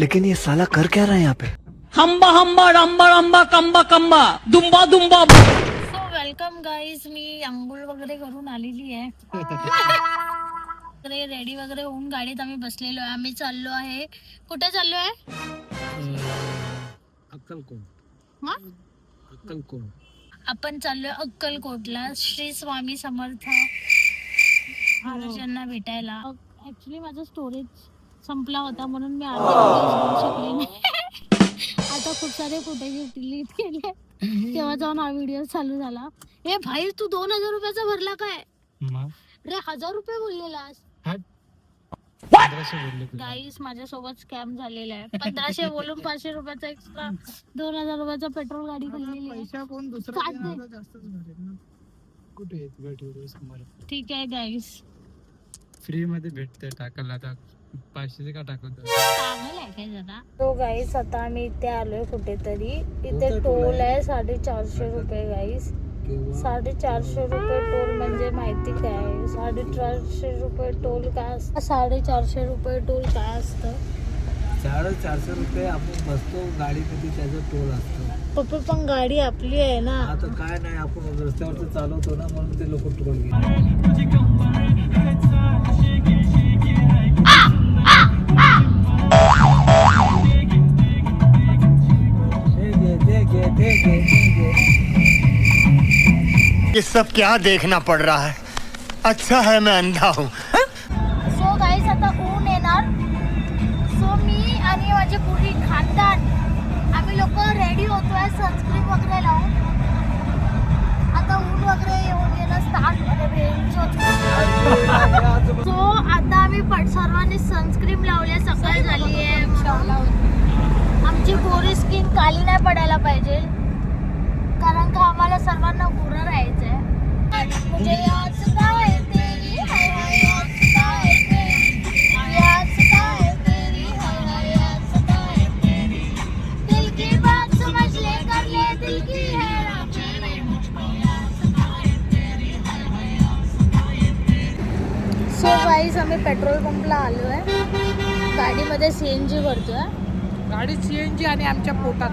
लेकिन ये साला कर क्या रहा है यहाँ पे? हंबा हंबा रंबा रंबा कंबा कंबा दुंबा दुंबा. So welcome guys. मी अंघोळ वगैरे करून आलेली आहे. रेडी वगैरे होऊन गाडीत आम्ही बसलेलो आहे. आम्ही चाललो आहे. कुठे चाललो आहे? अक्कलकोट. आपण चाललोय अक्कलकोटला श्री स्वामी समर्थ महाराजांना भेटायला. ऍक्च्युली माझा स्टोरेज संपला होता म्हणून मी अर्धे व्हिडिओज बनवू शकले नाही. आता खूप सारे फुटेज डिलीट केले. तेव्हा जाऊन हा व्हिडिओ चालू झाला. ए भाई तू 2000 रुपयाचा भरला काय? अरे 1000 रुपये बोललेलास. गाईस माझ्यासोबत स्कॅम झालेला आहे. 1500 बोलून 500 रुपयाचा एक्स्ट्रा 2000 रुपयाचा पेट्रोल गाडी खाल्लेली आहे. ठीक आहे गाईस. फ्री मध्ये भेटते टाकायला. आता 500 का टाकत चांगलं आहे काय जरा. तो गाईस आता आम्ही इथे आलोय कुठेतरी. इथे टोल आहे 450 रुपये गाईस. 450 रुपये टोल म्हणजे माहिती काय? 450 रुपये टोल काय असतं? 450 रुपये टोल काय असतं? 450 रुपये आपण बसतो गाडीमध्ये, त्याचा टोल असतो. पप्पा पण गाडी आपली आहे ना. आता काय नाही, आपण रस्त्यावरती चालवतो ना, म्हणून ते लोक टोल घेतात. ये सब क्या देखना पड़ रहा है? अच्छा है मैं अंधा हूँ. सो गाईस आता ऊन येणार. सो मी आणि माझे पूर्ण खानदान आम्ही लोक रेडी होतोय सनस्क्रीन वगैरे लावून. आता ऊन वगैरे येऊन गेलं स्टार्ट सो आता आम्ही सर्वांनी सनस्क्रीन लावली. सकाळ झाली आहे. आमची गोरी स्किन काली नाही पडायला पाहिजे, कारण का आम्हाला सर्वांना गोरं राहायचंय. मुझे याद है तेरी हाय हाय याद है तेरी याद है तेरी हाय हाय याद है तेरी दिल की बात समझ ले कर ले दिल की है मुझको याद है तेरी हाय हाय याद है. सो गाईस आम्ही पेट्रोल पंपला आलोय. गाडीमध्ये CNG भरतोय. गाडी CNG आणि आमच्या पोटात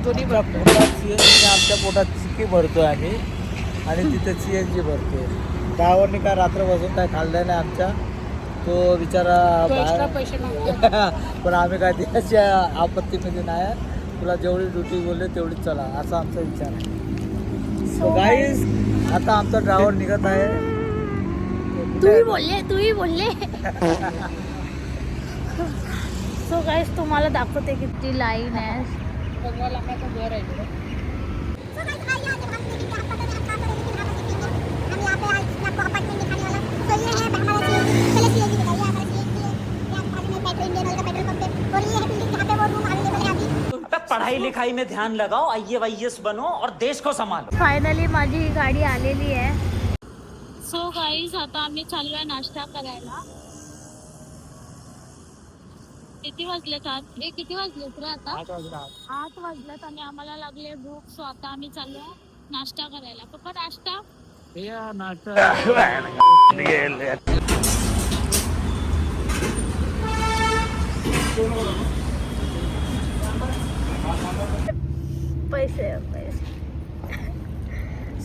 दोन्ही आमच्या पोटात चिक्की भरतोय आम्ही आणि तिथे CNG भरतोय. ड्रायव्हरने काय रात्र बसून काय खाल्लं नाही आमच्या. तो बिचारा बाहेर पैसे मागतो. पण आम्ही काय त्याच्या आपत्तीमध्ये नाही. तुला जेवढी ड्युटी बोलले तेवढीच चला, असा आमचा विचार आहे. सो गाईस आता आमचा ड्रायव्हर निघत आहे. तूही बोलले सो गाईस तुम्हाला दाखवते किती लाईन आहे. घर आहे. पढ़ाई लिखाई में ध्यान लगाओ, IAS बनो और देश को संभालो. फायनली माझी ही गाडी आलेली आहे. सो गाईज आता आम्ही चाललोय नाश्ता करायला. किती वाजलेत आज? किती वाजलेत रे आता? 8 वाजलेत आणि आम्हाला लागले भूक. सो आता आम्ही चाललोय नाश्ता करायला. पप्पा नाश्ता पैसे.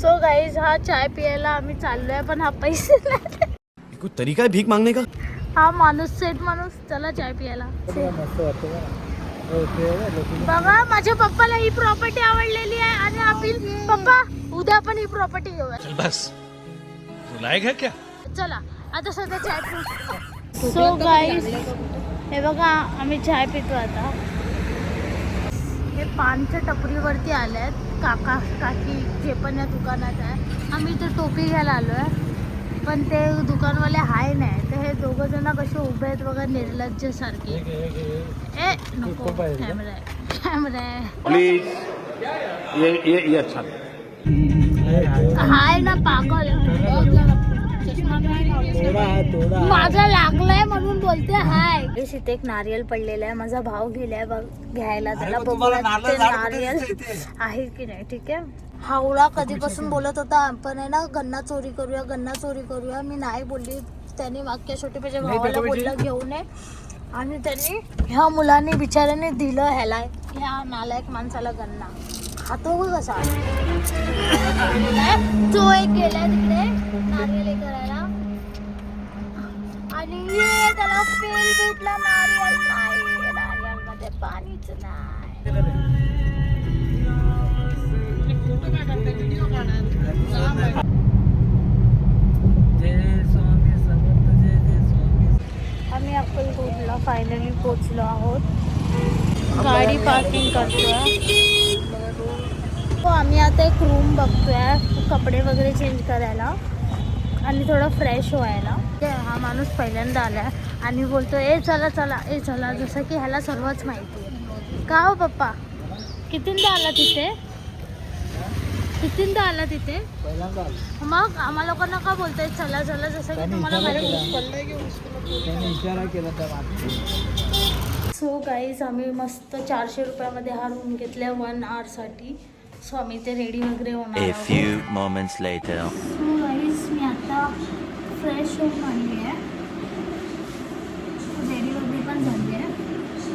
सो गाईज हा चाय पियाला आम्ही चाललोय, पण हा पैसे नाही. कोई तरीका है भीख मांगने का? हा माणूस सेठ माणूस. चला चाय पियाला. मस्त वाटतं बघा माझ्या पप्पाला ही प्रॉपर्टी आवडलेली आहे आणि आपण पप्पा उद्या पण ही प्रॉपर्टी घेऊया. बस लायक है क्या? चला आता सध्या चाय पिऊ. सो गाईज हे बघा आम्ही चाय पितो आता. हे पानच्या टपरीवरती आले आहेत काका काकी जे पण या दुकानात आहे. आम्ही इथे टोपी घ्यायला आलो आहे, पण ते दुकानवाले हाय नाही. तर हे दोघं जण कसे उभे आहेत बघा निर्लज्ज सारखे. ए नको कॅमेरा आहे प्लीज. ये अच्छा हाय ना पागल. माझा लागलाय म्हणून बोलते हाय. इथे एक नारियल पडलेला आहे. माझा भाव गेलाय घ्यायला. त्याला बघूया ते नारियल आहे की नाही. ठीक आहे. हावडा कधीपासून बोलत होता आपण आहे ना गन्ना चोरी करूया गन्ना चोरी करूया. मी नाही बोलली. त्याने मागच्या छोटी माझ्या भावाला बोललं घेऊन ये. आणि त्यांनी ह्या मुलांनी बिचाऱ्याने दिलं ह्याला ह्या नालायक माणसाला गन्ना. खातो ग कसा तो एक गेलाय तिकडे नारियल करायला आणि त्याला फेल भेटला. नारियल नाही, नारियल मध्ये पाणीच नाही. आम्ही अक्कलकोटला फायनली पोचलो आहोत. गाडी पार्किंग करतोय. तो आम्ही आता एक रूम बघतोय कपडे वगैरे चेंज करायला आणि थोडं फ्रेश व्हायला. हा माणूस पहिल्यांदा आलाय आणि बोलतो ए चला चला ए चला, जसं की ह्याला सर्वच माहिती आहे. का हो पप्पा कितींदा आला तिथे? कितींदा आला तिथे? मग आम्हा लोकांना का बोलताय चला चला, जसं की तुम्हाला इशारा केला तर. सो गाईज आम्ही मस्त 400 रुपयामध्ये हा रूम घेतला 1 hour साठी. सो आम्ही ते रेडी वगैरे होणार आहोत. few moments later. So guys मी आता फ्रेश होऊन आली आहे. रेडी वगैरे पण झाली आहे.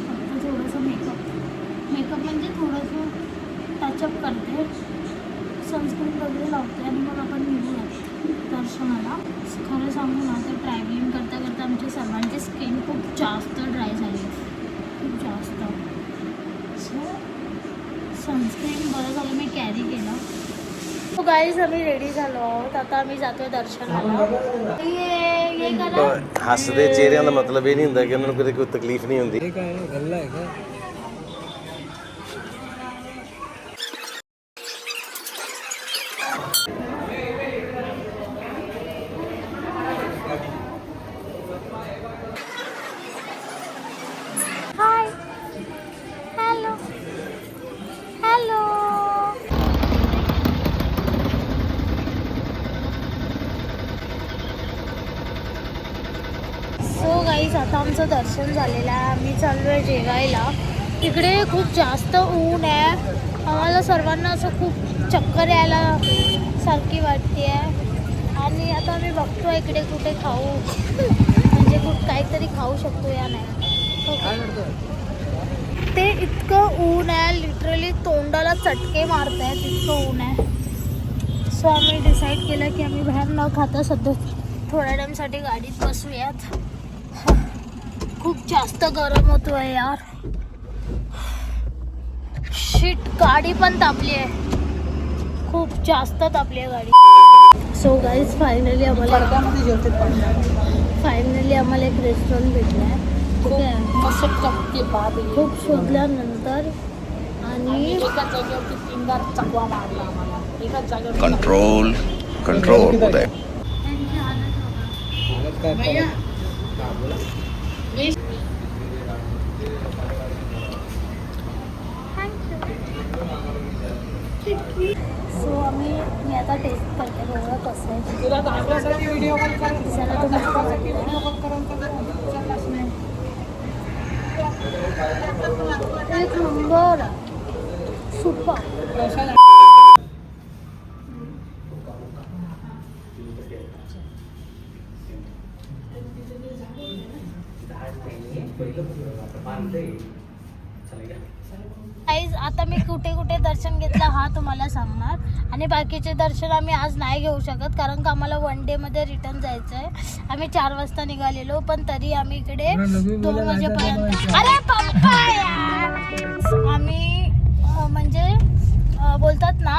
फक्त थोडंसं मेकअप म्हणजे थोडंसं टचअप करते, सनस्क्रीन वगैरे लावते आणि मग आपण निघूया दर्शनाला. खरं सांगू ना तर ट्रॅव्हलिंग करता करता आमची सर्वांची स्किन खूप जास्त ड्राय झाली, खूप जास्त. सो सनस्क्रीन बरं झालं मी कॅरी केलं. सो गाईज आम्ही रेडी झालो आहोत. आता आम्ही जातोय दर्शनाला. ये करा. हसदे चेहरिਆਂ ਦਾ ਮਤਲਬ ਇਹ ਨਹੀਂ ਹੁੰਦਾ ਕਿ ਉਹਨਾਂ ਨੂੰ ਕਦੇ ਕੋਈ ਤਕਲੀਫ ਨਹੀਂ ਹੁੰਦੀ. हे काय गल्ला आहे का? Hi hello hello. So guys आता आमचं दर्शन झालेलं आहे. आम्ही चाललो आहे जेवायला. तिकडे खूप जास्त ऊन आहे. आम्हाला सर्वांना असं खूप चक्कर यायला सारखी वाटते आहे. आणि आता आम्ही बघतो इकडे कुठे खाऊ, म्हणजे काहीतरी खाऊ शकतो या नाही. ते इतकं ऊन आहे, लिटरली तोंडाला चटके मारत आहेत, इतकं ऊन आहे. सो आम्ही डिसाईड केलं की आम्ही बाहेर न खाता सध्या थोड्या टाईमसाठी गाडीत बसूयात. खूप जास्त गरम होतो आहे यार. शिट, गाडी पण तापली आहे, खूप जास्त तापली आहे गाडी. सो गाईज फायनली आम्हाला एक रेस्टॉरंट भेटलं आहे. खूप शोधल्यानंतर आणि Control होता है. सो मी आता टेस्ट करते बघा कसं आहे. दिसायला तर मस्त एक नंबर सुपर. गाईज आता मी कुठे कुठे दर्शन घेतलं हा तुम्हाला सांगणार. आणि बाकीचे दर्शन आम्ही आज नाही घेऊ शकत कारण का आम्हाला 1 day मध्ये रिटर्न जायचं आहे. आम्ही 4 वाजता निघालेलो पण तरी आम्ही इकडे 2 वाजेपर्यंत. अरे पप्पा यार, आम्ही म्हणजे बोलतात ना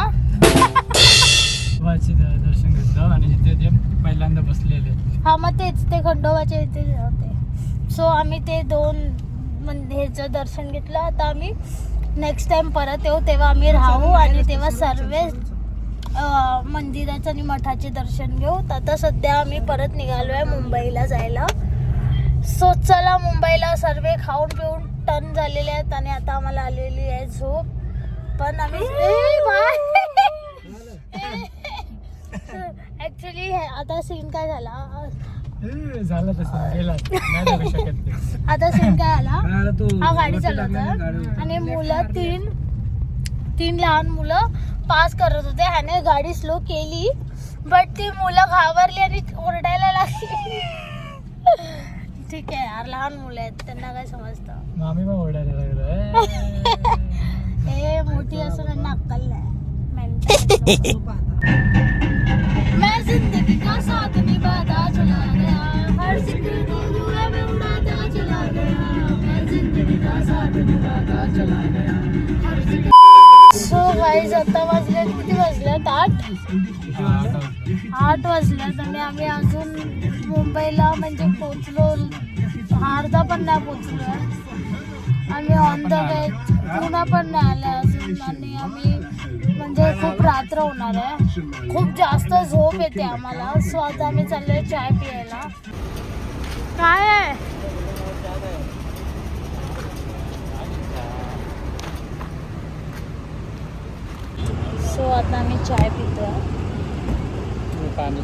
दर्शन घेतलं आणि तिथे ते पहिल्यांदा बसलेले. हा मग तेच ते खंडोबाच्या इथे होते. सो आम्ही ते 2 ह्याचं दर्शन घेतलं. आता आम्ही नेक्स्ट टाइम परत येऊ तेव्हा आम्ही राहू आणि तेव्हा सर्व मंदिराचं आणि मठाचे दर्शन घेऊ. आता सध्या आम्ही परत निघालो आहे मुंबईला जायला. सो चला मुंबईला. सर्व खाऊन पिऊन टन झालेले आहेत आणि आता आम्हाला आलेली आहे झोप. पण आम्ही ऍक्च्युली आता सीन काय झाला झालं तसं गेला नाही लागू शकत ते. आता सीन काय आला, हा गाडी चालवतो आणि मुलं तीन लहान मुलं पास करत होते. ह्याने गाडी स्लो केली बट ती मुलं घाबरली आणि ओरडायला लागली. ठीक आहे यार, लहान मुलं आहेत, त्यांना काय समजतं. मामी पण ओरडायला लागलो हे मोठी असून त्यांना अक्कल नाही. Mental. मैं जिंदगी का साथ निभाता चला गया, हर जिंदगी में उड़ाता चला गया, मैं जिंदगी का साथ निभाता चला गया, हर जिंदगी. सो गाईज, आता वाजले किती वाजलेत? 8 वाजलेत आणि आम्ही अजून मुंबईला म्हणजे पोचलो, अर्धा पण नाही पोचलो. आम्ही ऑन द वे, पुन्हा पण नाही आलं अजून. आणि आम्ही म्हणजे खूप रात्र होणार आहे, खूप जास्त झोप येते आम्हाला. सो आता आम्ही चाललोय चाय पियायला. काय आहे? सो आता आम्ही चाय पितोय. पाणी